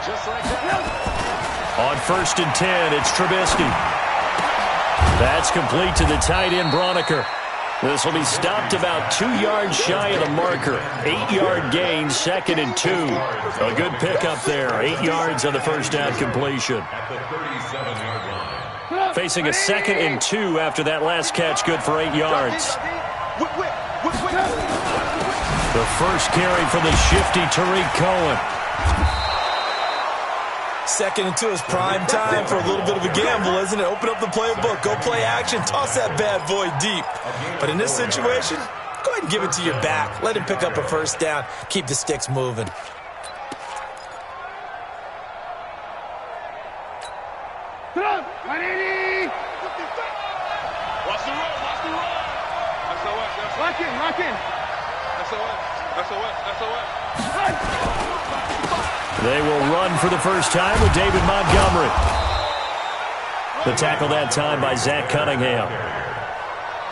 On 1st and 10, it's Trubisky. That's complete to the tight end, Broniker. This will be stopped about 2 yards shy of the marker. 8-yard gain, 2nd and 2. A good pickup there. 8 yards on the first down completion. Facing a 2nd and 2 after that last catch, good for 8 yards. The first carry for the shifty Tariq Cohen. 2nd and 2 is prime time for a little bit of a gamble, isn't it? Open up the playbook, go play action, toss that bad boy deep. But in this situation, go ahead and give it to your back. Let him pick up a first down. Keep the sticks moving. They will run for the first time with David Montgomery. The tackle that time by Zach Cunningham.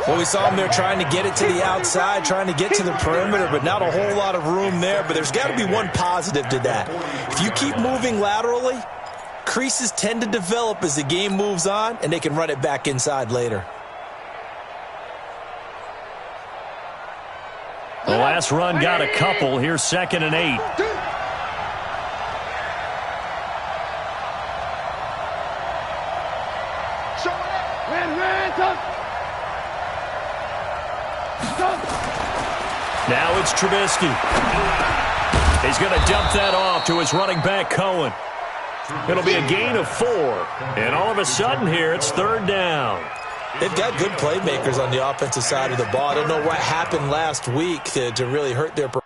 Well, we saw him there trying to get it to the outside, trying to get to the perimeter, but not a whole lot of room there. But there's got to be one positive to that. If you keep moving laterally, creases tend to develop as the game moves on, and they can run it back inside later. The last run got a couple. Here's 2nd and 8. Now it's Trubisky. He's going to dump that off to his running back, Cohen. It'll be a gain of 4. And all of a sudden here, it's 3rd down. They've got good playmakers on the offensive side of the ball. I don't know what happened last week to really hurt their performance.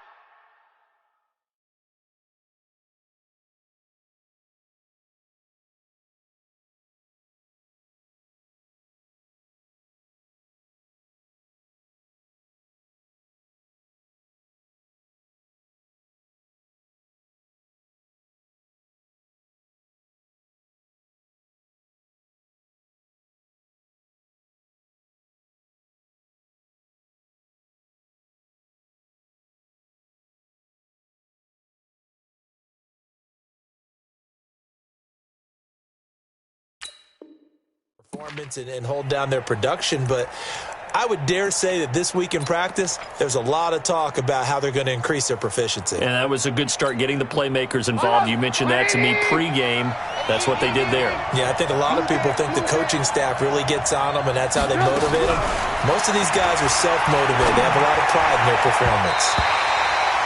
And hold down their production, but I would dare say that this week in practice, there's a lot of talk about how they're going to increase their proficiency. And that was a good start, getting the playmakers involved. You mentioned that to me pregame. That's what they did there. Yeah, I think a lot of people think the coaching staff really gets on them, and that's how they motivate them. Most of these guys are self-motivated. They have a lot of pride in their performance.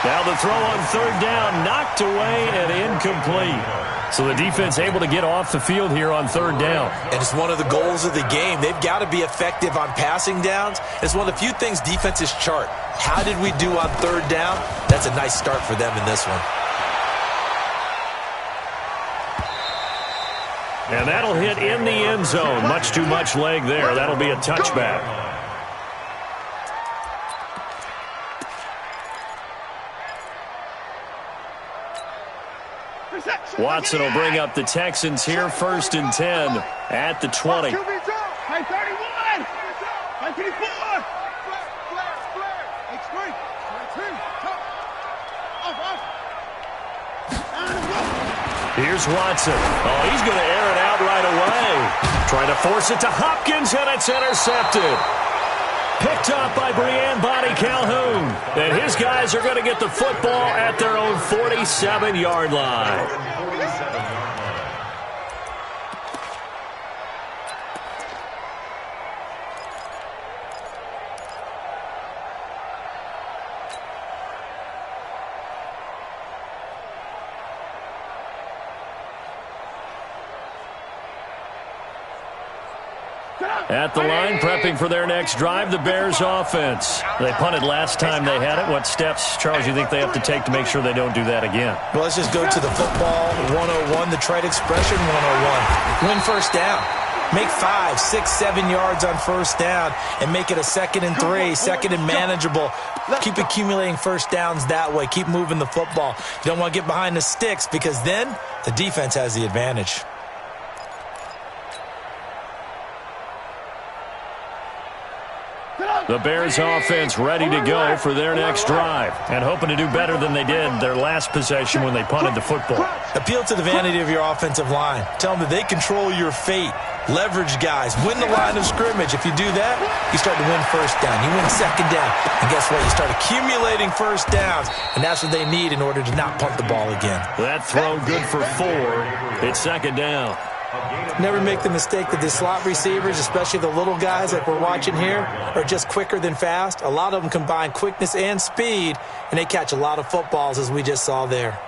Now the throw on 3rd down, knocked away and incomplete. So the defense able to get off the field here on 3rd down. And it's one of the goals of the game. They've got to be effective on passing downs. It's one of the few things defenses chart. How did we do on 3rd down? That's a nice start for them in this one. And that'll hit in the end zone. Much too much leg there. That'll be a touchback. Watson will bring up the Texans here, 1st and 10 at the 20. Here's Watson. Oh, he's going to air it out right away. Trying to force it to Hopkins, and it's intercepted. Picked up by Brian Bonnie Calhoun. And his guys are going to get the football at their own 47-yard line. At the line, prepping for their next drive, the Bears offense. They punted last time they had it. What steps, Charles, you think they have to take to make sure they don't do that again? Well, let's just go to the football 101, the trade expression 101. Win first down. Make 5, 6, 7 yards on first down and make it a 2nd and 3, 2nd and manageable. Keep accumulating first downs that way. Keep moving the football. You don't want to get behind the sticks because then the defense has the advantage. The Bears offense ready to go for their next drive and hoping to do better than they did their last possession when they punted the football. Appeal to the vanity of your offensive line. Tell them that they control your fate. Leverage guys. Win the line of scrimmage. If you do that, you start to win first down. You win second down. And guess what? You start accumulating first downs. And that's what they need in order to not punt the ball again. That throw good for 4. It's second down. Never make the mistake that the slot receivers, especially the little guys like we're watching here, are just quicker than fast. A lot of them combine quickness and speed, and they catch a lot of footballs, as we just saw there.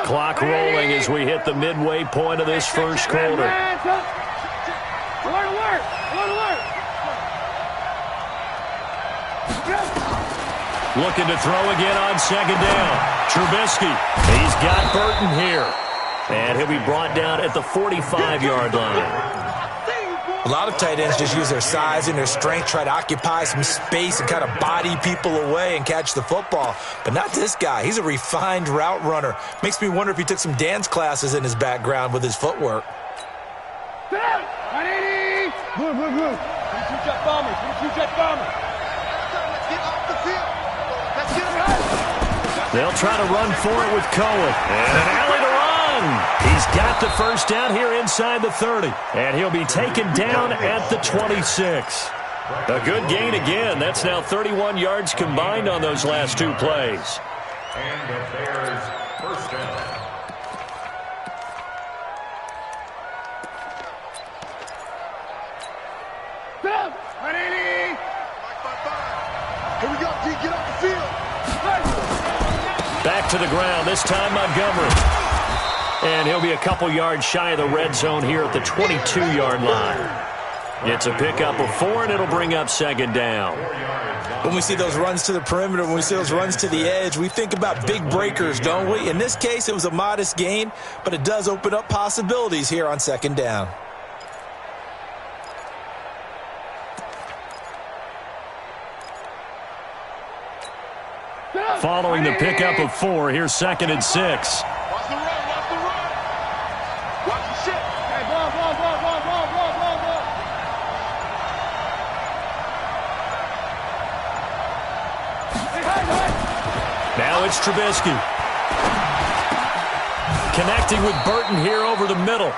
Clock rolling as we hit the midway point of this first quarter. Alert! Looking to throw again on second down. Trubisky. He's got Burton here. And he'll be brought down at the 45-yard line. A lot of tight ends just use their size and their strength, try to occupy some space and kind of body people away and catch the football. But not this guy. He's a refined route runner. Makes me wonder if he took some dance classes in his background with his footwork. 180! Move. 22-jet bombers. They'll try to run for it with Cohen. And an alley to run. He's got the first down here inside the 30. And he'll be taken down at the 26. A good gain again. That's now 31 yards combined on those last 2 plays. And the Bears first down. Stop! 180! Here we go, D. Get off the field. Back to the ground, this time Montgomery. And he'll be a couple yards shy of the red zone here at the 22-yard line. It's a pickup of 4, and it'll bring up second down. When we see those runs to the perimeter, when we see those runs to the edge, we think about big breakers, don't we? In this case, it was a modest gain, but it does open up possibilities here on second down. Following the pickup of 4, here's 2nd and 6. Watch the run. Watch the shit. Hey, ball. Hey. Now it's Trubisky. Connecting with Burton here over the middle.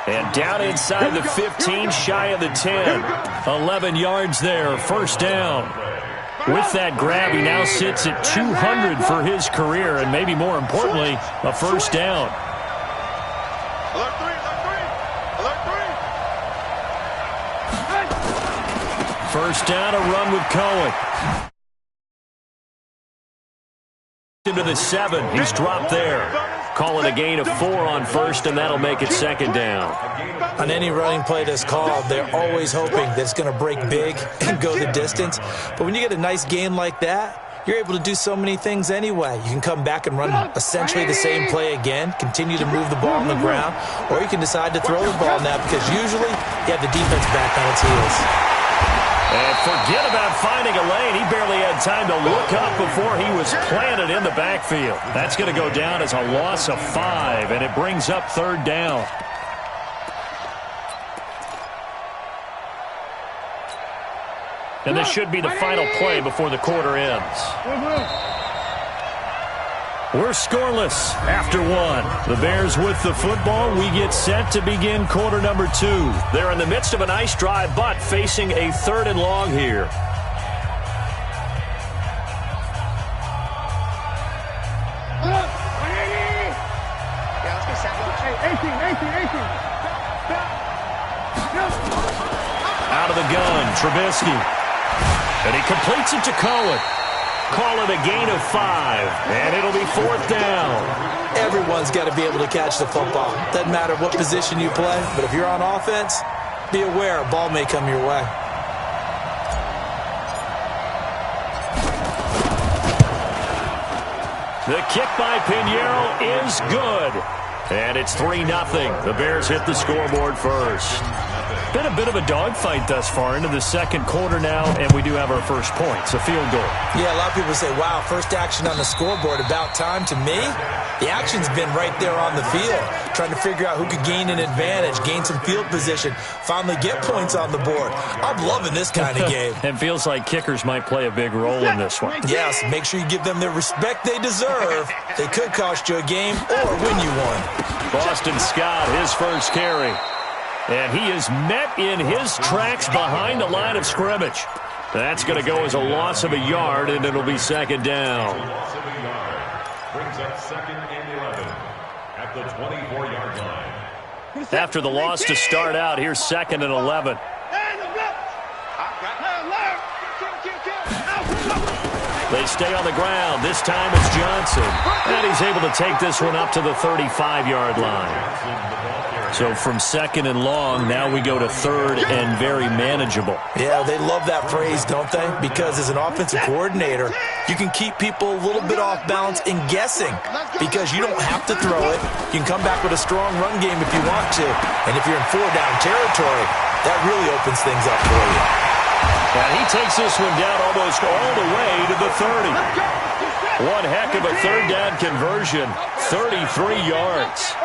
And down inside the 15, shy of the 10. 11 yards there, first down. With that grab, he now sits at 200 for his career, and maybe more importantly, a first down. Alert 3. First down, a run with Cohen. Into the 7, he's dropped there. Call it a gain of 4 on first, and that'll make it second down. On any running play that's called, they're always hoping that it's going to break big and go the distance. But when you get a nice gain like that, you're able to do so many things anyway. You can come back and run essentially the same play again, continue to move the ball on the ground, or you can decide to throw the ball now because usually you have the defense back on its heels. And forget about finding a lane. He barely had time to look up before he was planted in the backfield. That's going to go down as a loss of 5, and it brings up third down. And this should be the final play before the quarter ends. We're scoreless after 1. The Bears with the football. We get set to begin quarter number 2. They're in the midst of a nice drive, but facing a 3rd and long here. Out of the gun, Trubisky. And he completes it to Cohen. Call it a gain of 5, and it'll be 4th down. Everyone's got to be able to catch the football. Doesn't matter what position you play, but if you're on offense, be aware a ball may come your way. The kick by Pinheiro is good. And it's 3-0. The Bears hit the scoreboard first. Been a bit of a dogfight thus far into the second quarter now, and we do have our first points, a field goal. Yeah, a lot of people say, wow, first action on the scoreboard, about time. To me, the action's been right there on the field, trying to figure out who could gain an advantage, gain some field position, finally get points on the board. I'm loving this kind of game. It feels like kickers might play a big role in this one. Yes, make sure you give them the respect they deserve. They could cost you a game or win you one. Boston Scott, his first carry. And he is met in his tracks behind the line of scrimmage. That's going to go as a loss of a yard, and it'll be second down. Loss of a yard. Brings up 2nd and 11 at the 24-yard line. After the loss to start out, here's 2nd and 11. They stay on the ground. This time it's Johnson. And he's able to take this one up to the 35-yard line. So from 2nd and long, now we go to 3rd and very manageable. Yeah, they love that phrase, don't they? Because as an offensive coordinator, you can keep people a little bit off balance in guessing because you don't have to throw it. You can come back with a strong run game if you want to. And if you're in 4-down territory, that really opens things up for you. And he takes this one down almost all the way to the 30. One heck of a 3rd down conversion, 33 yards.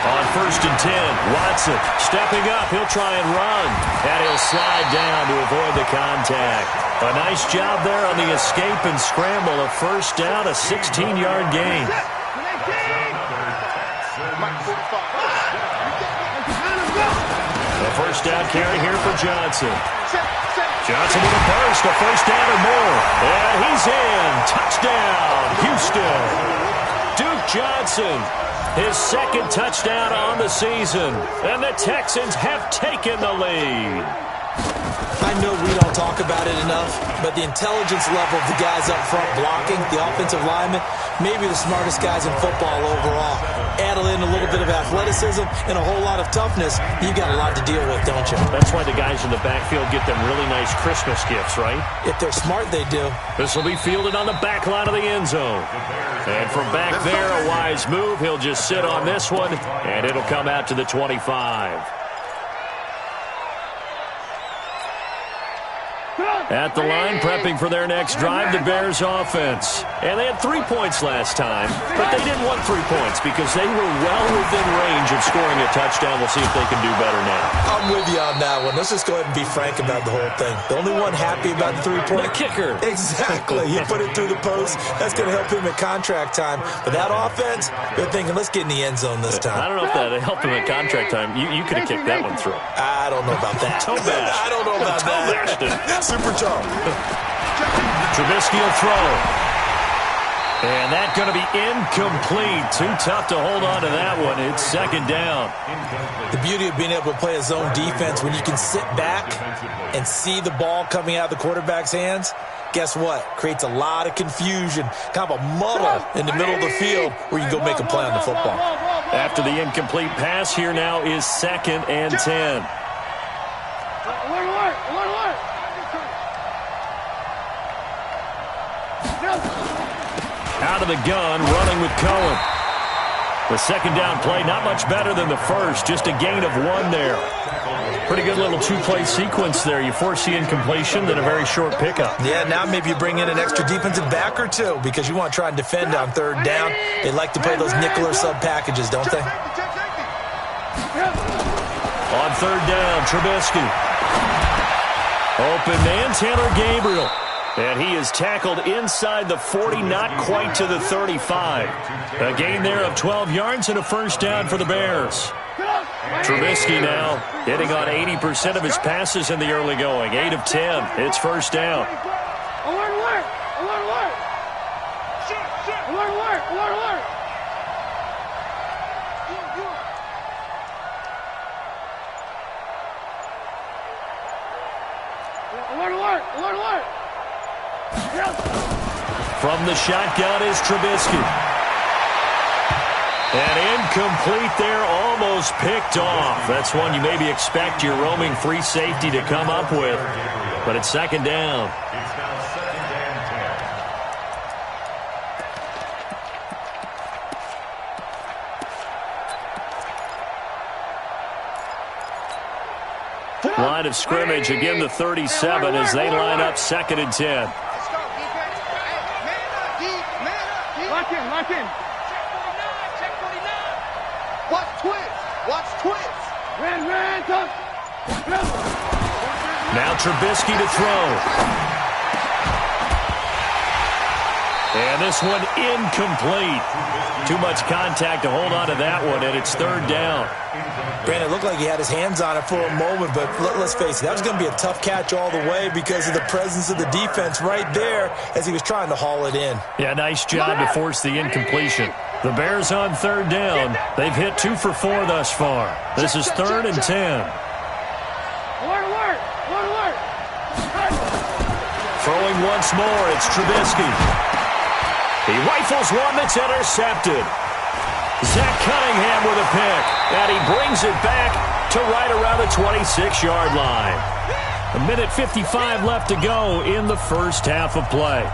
On 1st and 10, Watson stepping up. He'll try and run, and he'll slide down to avoid the contact. A nice job there on the escape and scramble. A 1st down, a 16-yard gain. A 1st down carry here for Johnson. Johnson with a burst, a 1st down or more. And he's in. Touchdown, Houston. Duke Johnson, his 2nd touchdown on the season. And the Texans have taken the lead. I know we don't talk about it enough, but the intelligence level of the guys up front blocking, the offensive linemen, maybe the smartest guys in football overall. Add in a little bit of athleticism and a whole lot of toughness, you got a lot to deal with, don't you? That's why the guys in the backfield get them really nice Christmas gifts, right? If they're smart, they do. This will be fielded on the back line of the end zone. And from back there, a wise move. He'll just sit on this one, and it'll come out to the 25. At the line, prepping for their next drive, the Bears offense. And they had 3 points last time, but they didn't want 3 points because they were well within range of scoring a touchdown. We'll see if they can do better now. I'm with you on that one. Let's just go ahead and be frank about the whole thing. The only one happy about the 3-point. The kicker. Exactly. He put it through the post. That's going to help him at contract time. But that offense, they're thinking, let's get in the end zone this time. I don't know if that helped him at contract time. You could have kicked that one through. I don't know about that. I don't know about that. Super tough. Trubisky will throw. And that's going to be incomplete. Too tough to hold on to that one. It's 2nd down. The beauty of being able to play a zone defense when you can sit back and see the ball coming out of the quarterback's hands, guess what? Creates a lot of confusion, kind of a muddle in the middle of the field where you can go make a play on the football. After the incomplete pass, here now is 2nd and 10. Out of the gun, running with Cohen. The 2nd down play, not much better than the first, just a gain of 1 there. Pretty good little 2-play sequence there. You force the incompletion, then a very short pickup. Yeah, now maybe you bring in an extra defensive back or two because you want to try and defend on 3rd down. They like to play those nickel or sub packages, don't they? On 3rd down, Trubisky. Open man, Taylor Gabriel. And he is tackled inside the 40, not quite to the 35. A gain there of 12 yards and a 1st down for the Bears. Trubisky now hitting on 80% of his passes in the early going. 8 of 10. It's 1st down. From the shotgun is Trubisky. And incomplete there, almost picked off. That's one you maybe expect your roaming free safety to come up with. But it's 2nd down. It's now 2nd and line of scrimmage. Again, the 37 as they line up 2nd and 10. Lock in, lock in. Watch twist. Watch twist. Ran, tough. Now Trubisky to throw. And this one incomplete. Too much contact to hold on to that one, and it's 3rd down. Brandon, it looked like he had his hands on it for a moment, but let's face it, that was going to be a tough catch all the way because of the presence of the defense right there as he was trying to haul it in. Yeah, nice job to force the incompletion. The Bears on 3rd down. They've hit 2 for 4 thus far. This is 3rd and 10. Alert. Throwing once more, it's Trubisky. He rifles one that's intercepted. Zach Cunningham with a pick, and he brings it back to right around the 26-yard line. 1:55 left to go in the first half of play.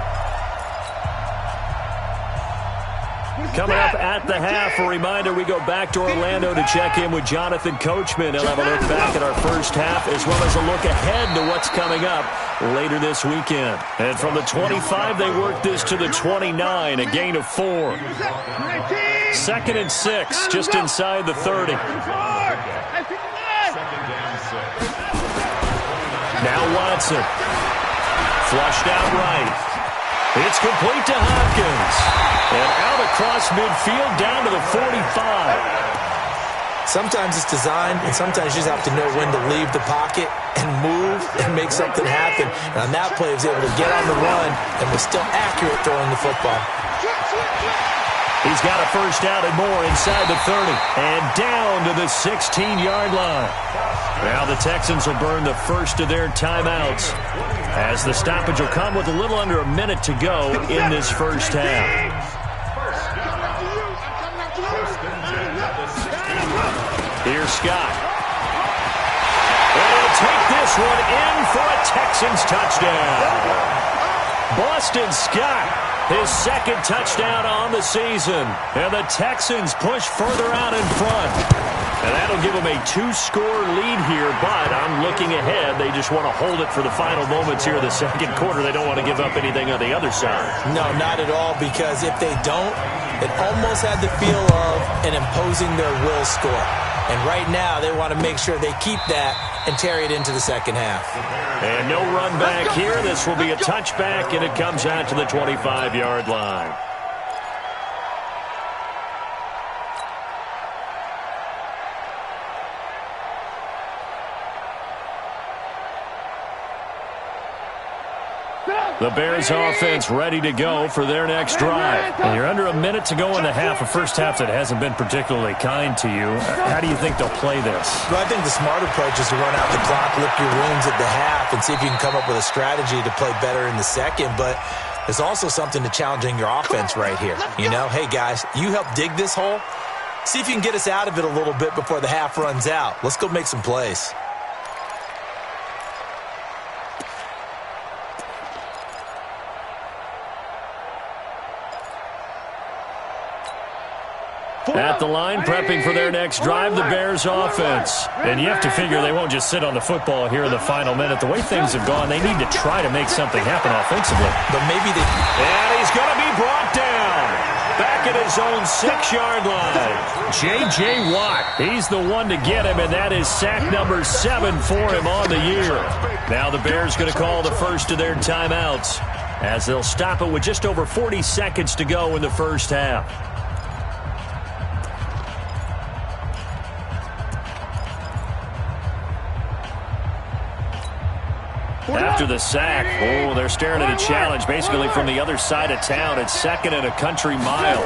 Coming up at the half, a reminder, we go back to Orlando to check in with Jonathan Coachman. He'll have a look back at our first half as well as a look ahead to what's coming up later this weekend. And from the 25, they work this to the 29, a gain of 4. 2nd and 6, just inside the 30. Now Watson. Flushed out right. It's complete to Hopkins. And out across midfield down to the 45. Sometimes it's designed, and sometimes you just have to know when to leave the pocket and move and make something happen. And on that play, he was able to get on the run and was still accurate throwing the football. He's got a first down and more inside the 30. And down to the 16-yard line. Now the Texans will burn the first of their timeouts as the stoppage will come with a little under a minute to go in this first half. Here's Scott. And he'll take this one in for a Texans touchdown. Boston Scott, his 2nd touchdown on the season. And the Texans push further out in front. And that'll give them a 2-score lead here, but I'm looking ahead. They just want to hold it for the final moments here of the 2nd quarter. They don't want to give up anything on the other side. No, not at all, because if they don't, it almost had the feel of an imposing their will score. And right now, they want to make sure they keep that and carry it into the 2nd half. And no run back here. This will be a touchback, and it comes out to the 25-yard line. The Bears offense ready to go for their next drive. And you're under a minute to go in the half, a first half that hasn't been particularly kind to you. How do you think they'll play this? Well, I think the smart approach is to run out the clock, lick your wounds at the half, and see if you can come up with a strategy to play better in the 2nd. But there's also something to challenging your offense right here. You know, hey, guys, you help dig this hole. See if you can get us out of it a little bit before the half runs out. Let's go make some plays. At the line, prepping for their next drive, the Bears offense. And you have to figure they won't just sit on the football here in the final minute. The way things have gone, they need to try to make something happen offensively. But maybe they... And he's going to be brought down. Back at his own 6-yard line. J.J. Watt, he's the one to get him, and that is sack number 7 for him on the year. Now the Bears going to call the first of their timeouts as they'll stop it with just over 40 seconds to go in the first half. After the sack, they're staring at a challenge basically from the other side of town. It's 2nd and a country mile.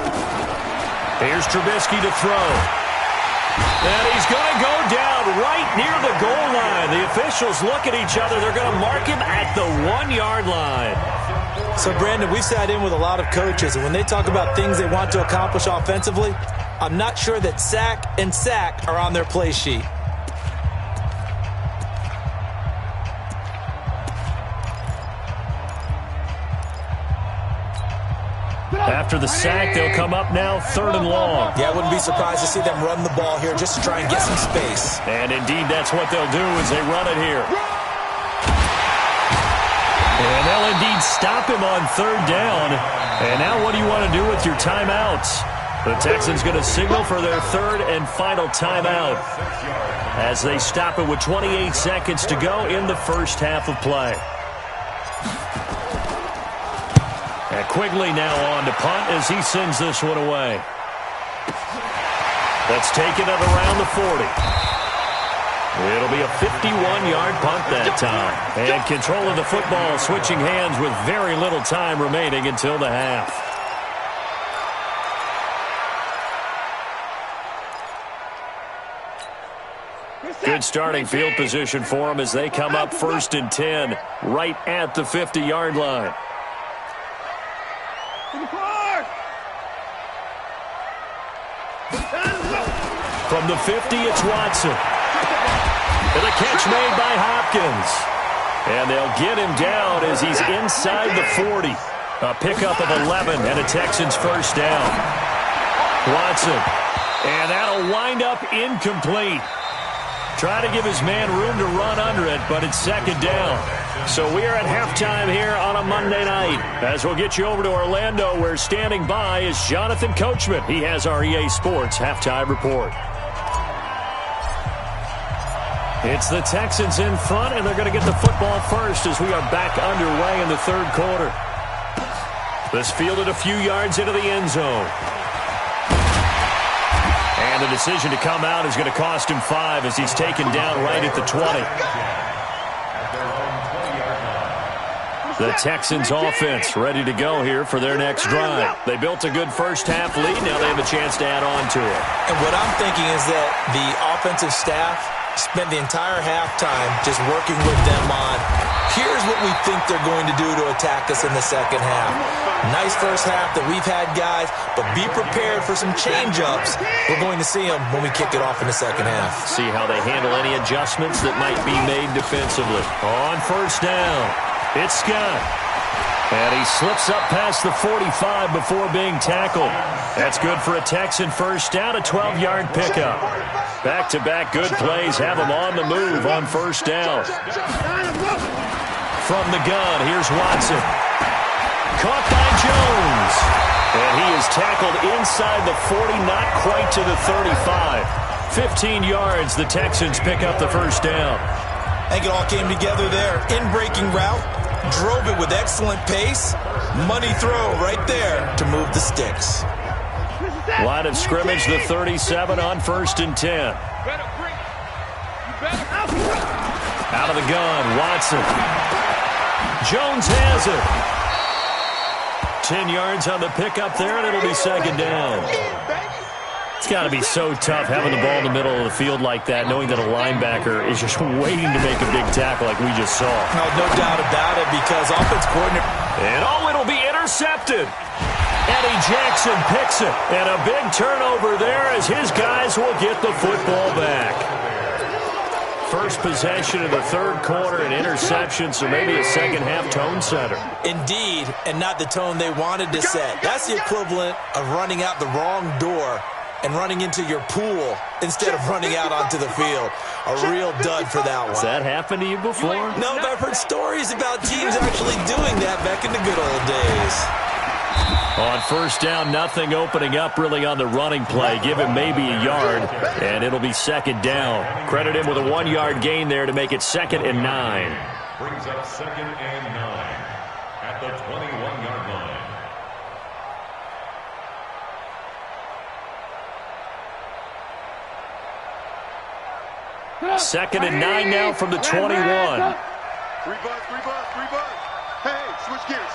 Here's Trubisky to throw. And he's going to go down right near the goal line. The officials look at each other. They're going to mark him at the 1-yard line. So, Brandon, we've sat in with a lot of coaches, and when they talk about things they want to accomplish offensively, I'm not sure that sack and sack are on their play sheet. After the sack, they'll come up now 3rd and long. Yeah, I wouldn't be surprised to see them run the ball here just to try and get some space. And indeed, that's what they'll do as they run it here. And they'll indeed stop him on 3rd down. And now what do you want to do with your timeouts? The Texans going to signal for their 3rd and final timeout as they stop it with 28 seconds to go in the first half of play. And Quigley now on to punt as he sends this one away. Let's take it at around the 40. It'll be a 51-yard punt that time. And control of the football switching hands with very little time remaining until the half. Good starting field position for them as they come up 1st and 10 right at the 50-yard line. From the 50, it's Watson. And a catch made by Hopkins. And they'll get him down as he's inside the 40. A pickup of 11 and a Texans first down. Watson. And that'll wind up incomplete. Try to give his man room to run under it, but it's 2nd down. So we are at halftime here on a Monday night. As we'll get you over to Orlando, where standing by is Jonathan Coachman. He has our EA Sports halftime report. It's the Texans in front, and they're going to get the football first as we are back underway in the 3rd quarter. This fielded a few yards into the end zone. And the decision to come out is going to cost him 5 as he's taken down right at the 20. The Texans offense ready to go here for their next drive. They built a good first half lead. Now they have a chance to add on to it. And what I'm thinking is that the offensive staff spent the entire halftime just working with them on, here's what we think they're going to do to attack us in the second half. Nice first half that we've had, guys, but be prepared for some change-ups. We're going to see them when we kick it off in the second half. See how they handle any adjustments that might be made defensively. On first down, it's Scott. And he slips up past the 45 before being tackled. That's good for a Texan first down, a 12-yard pickup. Back-to-back good plays have him on the move on first down. From the gun, here's Watson. Caught by Jones. And he is tackled inside the 40, not quite to the 35. 15 yards, the Texans pick up the first down. I think it all came together there. In-breaking route, drove it with excellent pace. Money throw right there to move the sticks. Line of scrimmage, the 37 on 1st and 10. Out of the gun, Watson. Jones has it. 10 yards on the pickup there, and it'll be 2nd down. It's got to be so tough having the ball in the middle of the field like that, knowing that a linebacker is just waiting to make a big tackle like we just saw. No doubt about it, because offense coordinator. And it'll be intercepted. Eddie Jackson picks it. And a big turnover there as his guys will get the football back. First possession of the 3rd quarter, an interception, so maybe a second half tone setter. Indeed, and not the tone they wanted to set. That's the equivalent of running out the wrong door and running into your pool instead of running out onto the field. A real dud for that one. Has that happened to you before? No, but I've heard stories about teams actually doing that back in the good old days. On first down, nothing opening up really on the running play. Give him maybe a yard, and it'll be 2nd down. Credit him with a 1-yard gain there to make it 2nd and 9. Brings up 2nd and 9 at the 21-yard line. 2nd and 9 now from the 21. 3 bus. Hey, switch gears.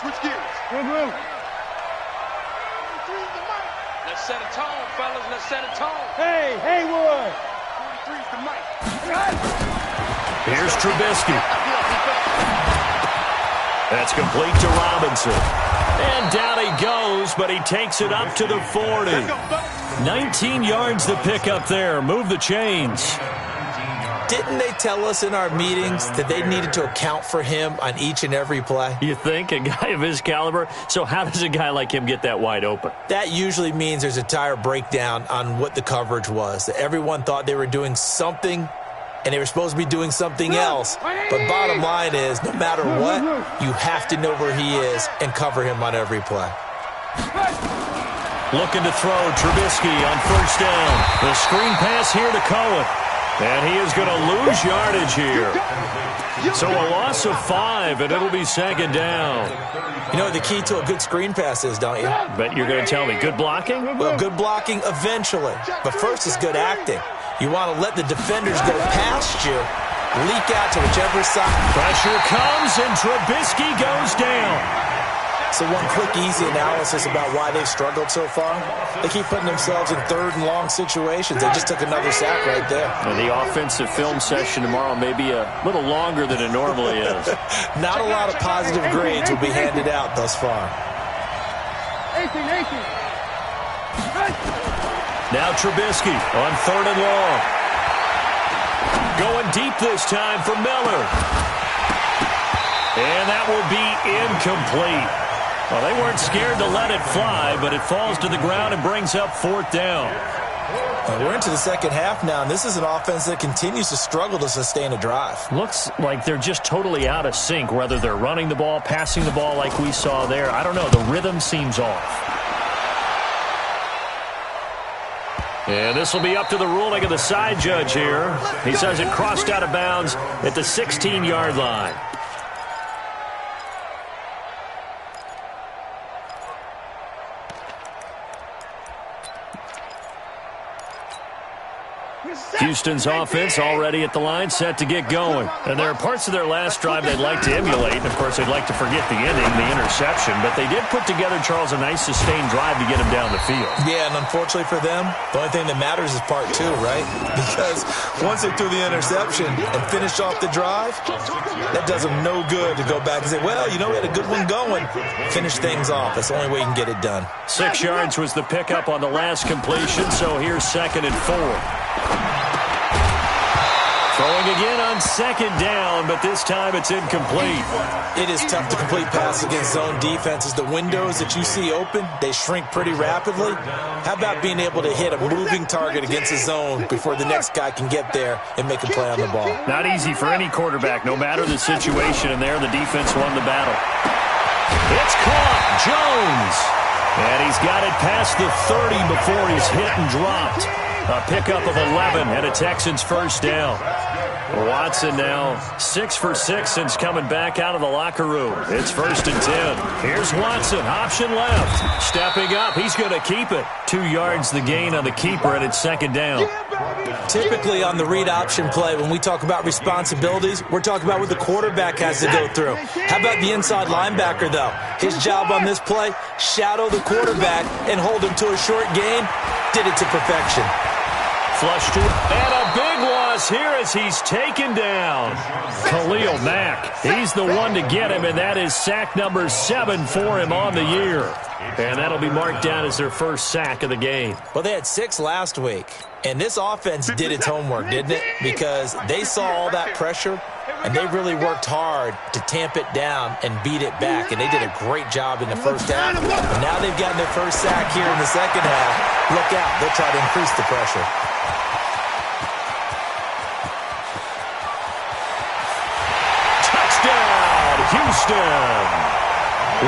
Let's set a tone, fellas. Let's set a tone. Hey, Haywood. 43's the mic. Here's Trubisky. That's complete to Robinson. And down he goes, but he takes it up to the 40. 19 yards to pick up there. Move the chains. Didn't they tell us in our meetings that they needed to account for him on each and every play? You think? A guy of his caliber? So how does a guy like him get that wide open? That usually means there's a tire breakdown on what the coverage was. That everyone thought they were doing something, and they were supposed to be doing something else. But bottom line is, no matter what, you have to know where he is and cover him on every play. Looking to throw, Trubisky on first down. The screen pass here to Cohen. And he is going to lose yardage here. So a loss of 5, and it'll be second down. You know what the key to a good screen pass is, don't you? Bet you're going to tell me. Good blocking? Well, good blocking eventually. But first is good acting. You want to let the defenders go past you, leak out to whichever side. Pressure comes, and Trubisky goes down. So one quick, easy analysis about why they've struggled so far. They keep putting themselves in third and long situations. They just took another sack right there. And the offensive film session tomorrow may be a little longer than it normally is. Not a lot of positive grades will be handed out thus far. 18. Now Trubisky on third and long. Going deep this time for Miller. And that will be incomplete. Well, they weren't scared to let it fly, but it falls to the ground and brings up fourth down. We're into the second half now, and this is an offense that continues to struggle to sustain a drive. Looks like they're just totally out of sync, whether they're running the ball, passing the ball like we saw there. I don't know. The rhythm seems off. And this will be up to the ruling of the side judge here. He says it crossed out of bounds at the 16-yard line. Houston's offense already at the line, set to get going. And there are parts of their last drive they'd like to emulate. And, of course, they'd like to forget the ending, the interception. But they did put together, Charles, a nice sustained drive to get him down the field. Yeah, and unfortunately for them, the only thing that matters is part 2, right? Because once they threw the interception and finished off the drive, that does them no good to go back and say, well, you know, we had a good one going. Finish things off. That's the only way you can get it done. 6 yards was the pickup on the last completion, so here's 2nd and 4. Throwing again on 2nd down, but this time it's incomplete. It is tough to complete passes against zone defenses. The windows that you see open, they shrink pretty rapidly. How about being able to hit a moving target against a zone before the next guy can get there and make a play on the ball? Not easy for any quarterback, no matter the situation, and there the defense won the battle. It's caught, Jones. And he's got it past the 30 before he's hit and dropped. A pickup of 11 and a Texans first down. Watson now 6 for 6 since coming back out of the locker room. It's 1st and 10. Here's Watson, option left. Stepping up, he's going to keep it. 2 yards the gain on the keeper, and it's 2nd down. Typically on the read option play, when we talk about responsibilities, we're talking about what the quarterback has to go through. How about the inside linebacker, though? His job on this play, shadow the quarterback and hold him to a short gain. Did it to perfection. Flush to it, and a big loss here as he's taken down. Khalil Mack, he's the one to get him, and that is sack number 7 for him on the year. And that'll be marked down as their first sack of the game. Well, they had 6 last week, and this offense did its homework, didn't it? Because they saw all that pressure, and they really worked hard to tamp it down and beat it back, and they did a great job in the first half. And now they've gotten their first sack here in the second half. Look out, they'll try to increase the pressure. Houston.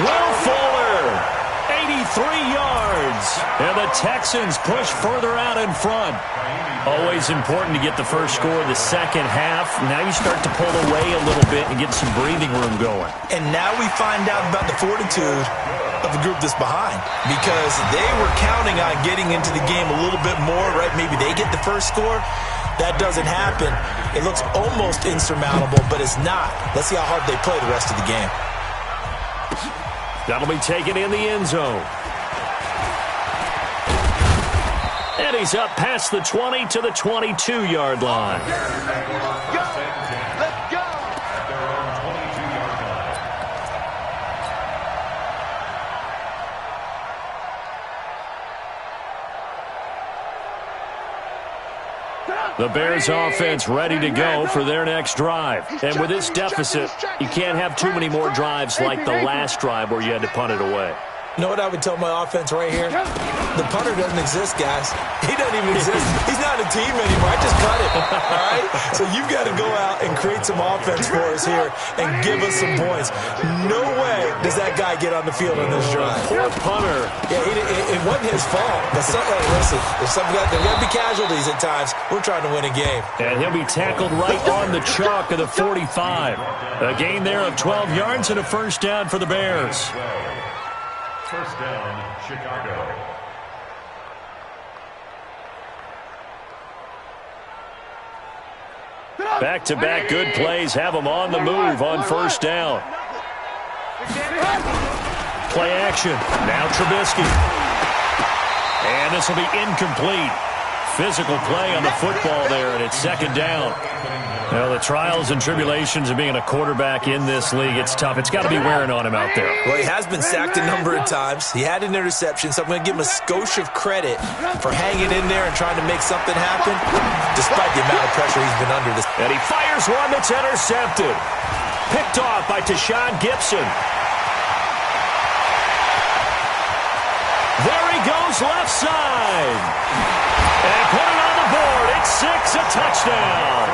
Will Fuller, 83 yards. And the Texans push further out in front. Always important to get the first score of the second half. Now you start to pull away a little bit and get some breathing room going. And now we find out about the fortitude of the group that's behind, because they were counting on getting into the game a little bit more, right? Maybe they get the first score. That doesn't happen. It looks almost insurmountable, but it's not. Let's see how hard they play the rest of the game. That'll be taken in the end zone. And he's up past the 20 to the 22-yard line. Let's go. The Bears offense ready to go for their next drive. And with this deficit, you can't have too many more drives like the last drive where you had to punt it away. You know what I would tell my offense right here? The punter doesn't exist, guys. He doesn't even exist. He's not a team anymore. I just cut it, all right? So you've got to go out and create some offense for us here and give us some points. No way does that guy get on the field on this drive. Poor punter. Yeah, it wasn't his fault. But listen, there's got to be casualties at times. We're trying to win a game. And he'll be tackled right on the chalk of the 45. A gain there of 12 yards and a first down for the Bears. First down, Chicago. Back-to-back good plays have them on the move on first down. Play action. Now Trubisky. And this will be incomplete. Physical play on the football there, and it's second down. Well, the trials and tribulations of being a quarterback in this league, it's tough. It's got to be wearing on him out there. Well, he has been sacked a number of times. He had an interception, so I'm going to give him a skosh of credit for hanging in there and trying to make something happen, despite the amount of pressure he's been under this. And he fires one that's intercepted. Picked off by Tashawn Gibson. There he goes left side. And put it on the board. It's 6, a touchdown.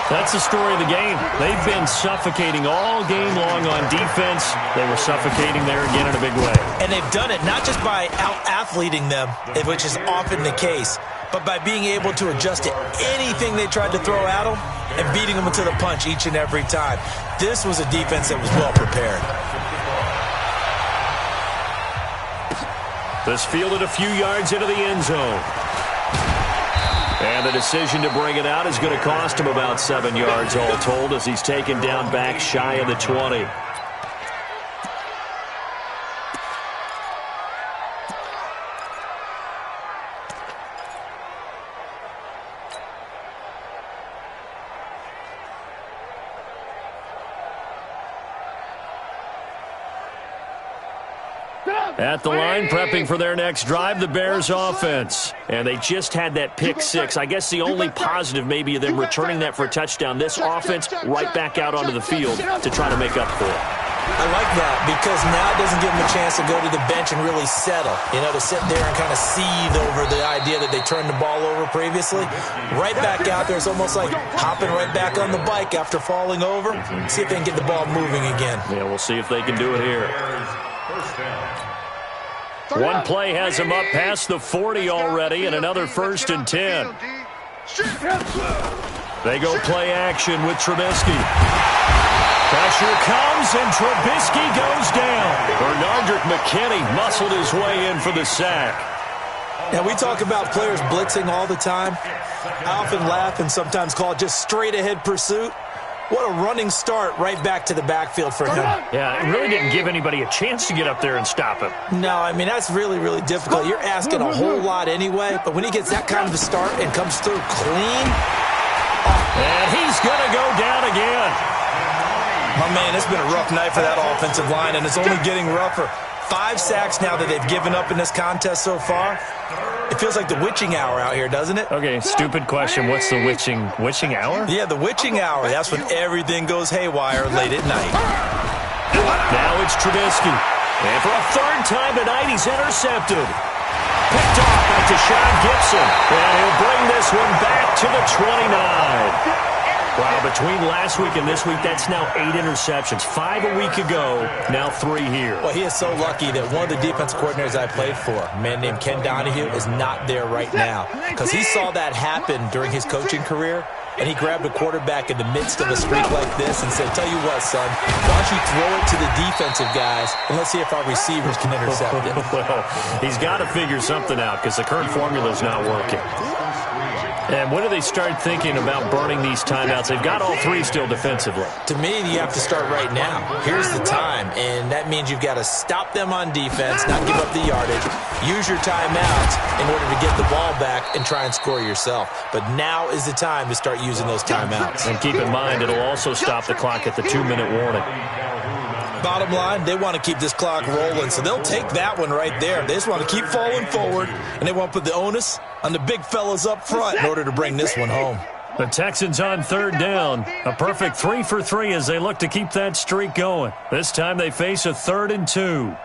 That's the story of the game. They've been suffocating all game long on defense. They were suffocating there again in a big way. And they've done it not just by out-athleting them, which is often the case, but by being able to adjust to anything they tried to throw at them and beating them to the punch each and every time. This was a defense that was well prepared. This fielded a few yards into the end zone. And the decision to bring it out is going to cost him about 7 yards all told as he's taken down back shy of the 20. At the line, prepping for their next drive, the Bears offense. And they just had that pick six. I guess the only positive maybe of them returning that for a touchdown. This offense right back out onto the field to try to make up for it. I like that because now it doesn't give them a chance to go to the bench and really settle. You know, to sit there and kind of seethe over the idea that they turned the ball over previously. Right back out there. It's almost like hopping right back on the bike after falling over. See if they can get the ball moving again. Yeah, we'll see if they can do it here. One play has him up past the 40 already, and another 1st and 10. They go play action with Trubisky. Pressure comes, and Trubisky goes down. Bernardrick McKinney muscled his way in for the sack. Now, we talk about players blitzing all the time. I often laugh and sometimes call it just straight-ahead pursuit. What a running start right back to the backfield for him. Yeah, it really didn't give anybody a chance to get up there and stop him. No, I mean, that's really, really difficult. You're asking a whole lot anyway, but when he gets that kind of a start and comes through clean. And he's going to go down again. Oh, man, it's been a rough night for that offensive line, and it's only getting rougher. 5 sacks now that they've given up in this contest so far. It feels like the witching hour out here, doesn't it? Okay, stupid question. What's the witching hour? Yeah, the witching hour. That's when everything goes haywire late at night. Now it's Trubisky. And for a 3rd time tonight, he's intercepted. Picked off by Tashawn Gibson. And he'll bring this one back to the 29. Wow, between last week and this week, that's now 8 interceptions. 5 a week ago, now 3 here. Well, he is so lucky that one of the defense coordinators I played for, a man named Ken Donahue, is not there right now. Because he saw that happen during his coaching career, and he grabbed a quarterback in the midst of a streak like this and said, tell you what, son, why don't you throw it to the defensive guys, and let's see if our receivers can intercept it. Well, he's got to figure something out because the current formula is not working. And when do they start thinking about burning these timeouts? They've got all 3 still defensively. To me, you have to start right now. Here's the time, and that means you've got to stop them on defense, not give up the yardage, use your timeouts in order to get the ball back and try and score yourself. But now is the time to start using those timeouts. And keep in mind, it'll also stop the clock at the 2-minute warning. Bottom line, they want to keep this clock rolling, so they'll take that one right there. They just want to keep falling forward, and they want to put the onus on the big fellas up front in order to bring this one home. The Texans on third down. A perfect 3 for 3 as they look to keep that streak going. This time they face a 3rd and 2.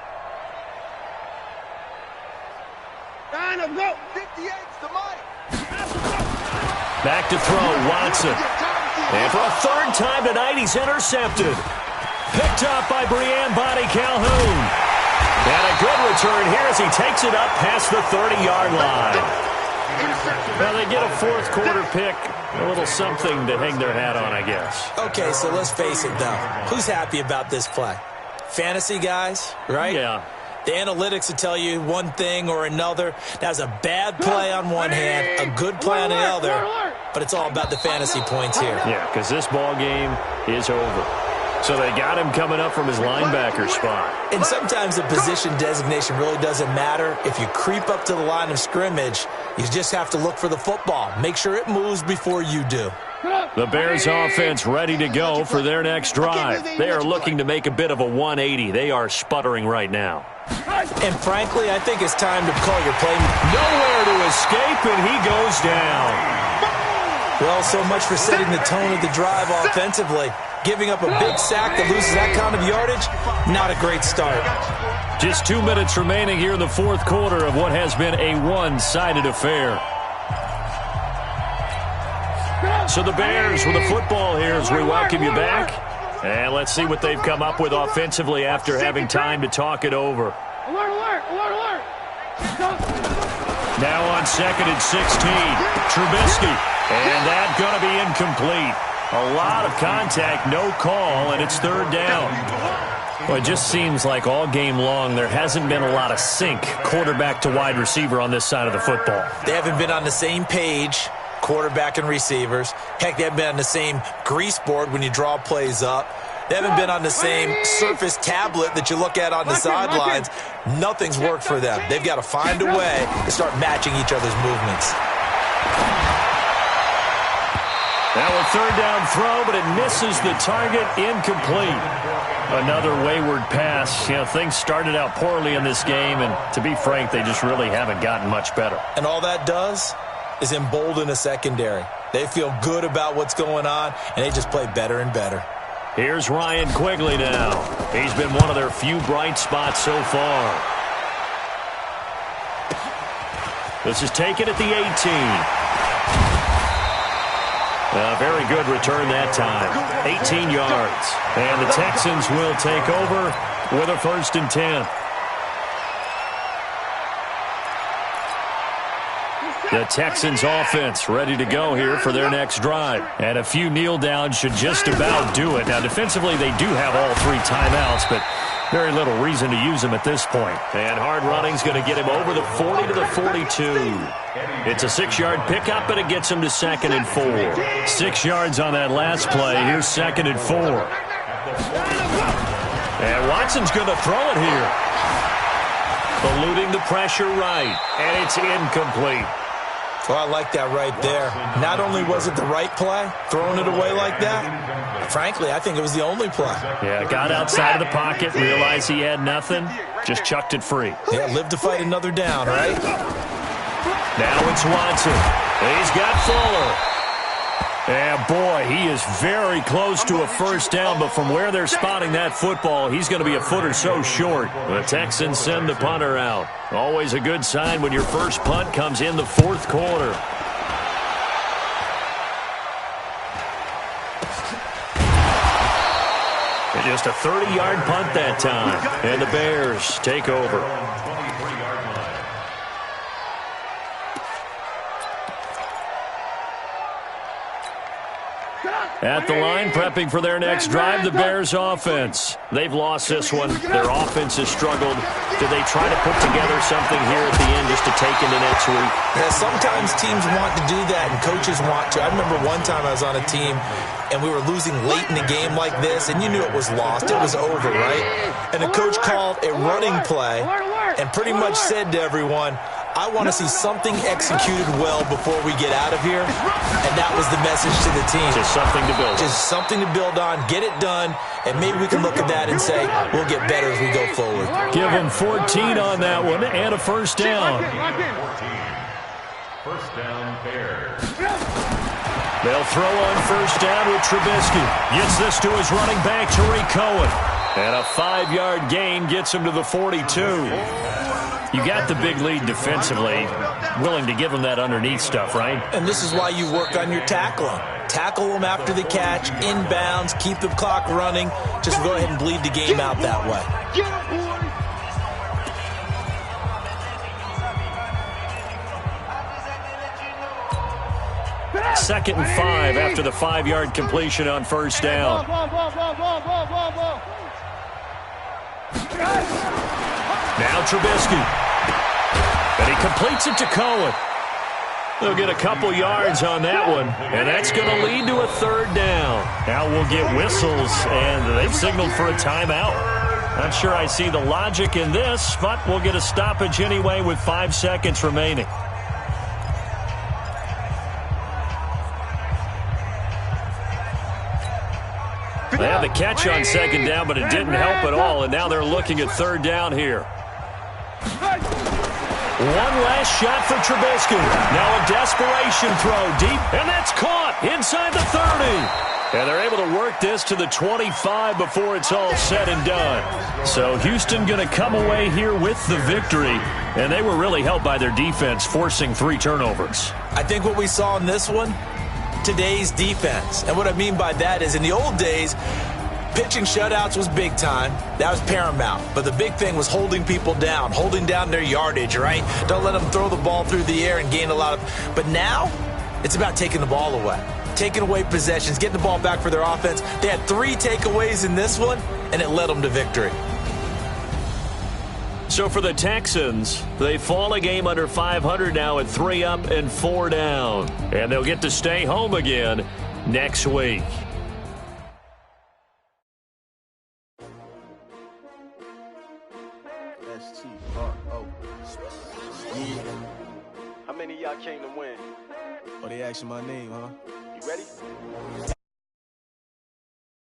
Back to throw, Watson. And for a 3rd time tonight, he's intercepted. Picked up by Brian Body Calhoun. And a good return here as he takes it up past the 30-yard line. Well, they get a 4th quarter pick. A little something to hang their hat on, I guess. Okay, so let's face it, though. Who's happy about this play? Fantasy guys, right? Yeah. The analytics will tell you one thing or another. That's a bad play on one hand, a good play on the other, but it's all about the fantasy points here. Yeah, because this ball game is over. So they got him coming up from his linebacker spot. And sometimes the position designation really doesn't matter. If you creep up to the line of scrimmage, you just have to look for the football. Make sure it moves before you do. The Bears offense ready to go for their next drive. They are looking to make a bit of a 180. They are sputtering right now. And frankly, I think it's time to call your play. Nowhere to escape, and he goes down. Well, so much for setting the tone of the drive offensively. Giving up a big sack that loses that kind of yardage, not a great start. Just 2 minutes remaining here in the 4th quarter of what has been a one-sided affair. So the Bears with the football here as we welcome you back. And let's see what they've come up with offensively after having time to talk it over. Now on 2nd and 16, Trubisky. And that's going to be incomplete. A lot of contact, no call, and it's 3rd down. Well, it just seems like all game long there hasn't been a lot of sync quarterback to wide receiver on this side of the football. They haven't been on the same page, quarterback and receivers. Heck, they haven't been on the same grease board when you draw plays up. They haven't been on the same surface tablet that you look at on the sidelines. Nothing's worked for them. They've got to find a way to start matching each other's movements. Now a 3rd down throw, but it misses the target, incomplete. Another wayward pass. You know, things started out poorly in this game, and to be frank, they just really haven't gotten much better. And all that does is embolden a secondary. They feel good about what's going on, and they just play better and better. Here's Ryan Quigley now. He's been one of their few bright spots so far. This is taken at the 18. A very good return that time. 18 yards. And the Texans will take over with a 1st and 10. The Texans offense ready to go here for their next drive. And a few kneel downs should just about do it. Now defensively they do have all 3 timeouts, but very little reason to use them at this point. And hard running's going to get him over the 40 to the 42. It's a 6-yard pickup, and it gets him to 2nd and 4. 6 yards on that last play. Here's 2nd and 4. And Watson's going to throw it here. Eluding the pressure right, and it's incomplete. Well, I like that right there. Not only was it the right play, throwing it away like that, frankly, I think it was the only play. Yeah, got outside of the pocket, realized he had nothing, just chucked it free. Yeah, live to fight another down, right? Now it's Watson. He's got Fuller. And boy, he is very close to a 1st down, but from where they're spotting that football, he's going to be a foot or so short. The Texans send the punter out. Always a good sign when your first punt comes in the 4th quarter. And just a 30-yard punt that time. And the Bears take over. At the line, prepping for their next drive, the Bears offense. They've lost this one. Their offense has struggled. Do they try to put together something here at the end just to take into next week? Yeah, sometimes teams want to do that, and coaches want to. I remember one time I was on a team, and we were losing late in the game like this, and you knew it was lost. It was over, right? And the coach called a running play and pretty much said to everyone, I want to see something executed well before we get out of here, and that was the message to the team. Just something to build on. Just something to build on, get it done, and maybe we can look at that and say, we'll get better as we go forward. Give them 14 on that one and a first down. 14. First down, Bears. They'll throw on first down with Trubisky. Gets this to his running back, Tariq Cohen. And a 5-yard gain gets him to the 42. You got the big lead defensively. Willing to give them that underneath stuff, right? And this is why you work on your tackling. Tackle them after the catch, inbounds, keep the clock running. Just go ahead and bleed the game out that way. Get him, boys. Second and 5 after the 5-yard completion on first down. Now Trubisky. And he completes it to Cohen. They'll get a couple yards on that one, and that's going to lead to a third down. Now we'll get whistles, and they've signaled for a timeout. Not sure I see the logic in this, but we'll get a stoppage anyway with 5 seconds remaining. They had the catch on second down, but it didn't help at all, and now they're looking at third down here. One last shot for Trubisky. Now a desperation throw deep, and that's caught inside the 30. And they're able to work this to the 25 before it's all said and done. So Houston going to come away here with the victory, and they were really helped by their defense, forcing 3 turnovers. I think what we saw in this one, today's defense. And what I mean by that is in the old days, pitching shutouts was big time. That was paramount. But the big thing was holding people down, holding down their yardage, right? Don't let them throw the ball through the air and gain a lot of... But now, it's about taking the ball away. Taking away possessions, getting the ball back for their offense. They had 3 takeaways in this one, and it led them to victory. So for the Texans, they fall a game under 500 now at 3 up and 4 down. And they'll get to stay home again next week. S-T-R-O. Yeah. How many of y'all came to win? Oh, they asking my name, huh? You ready?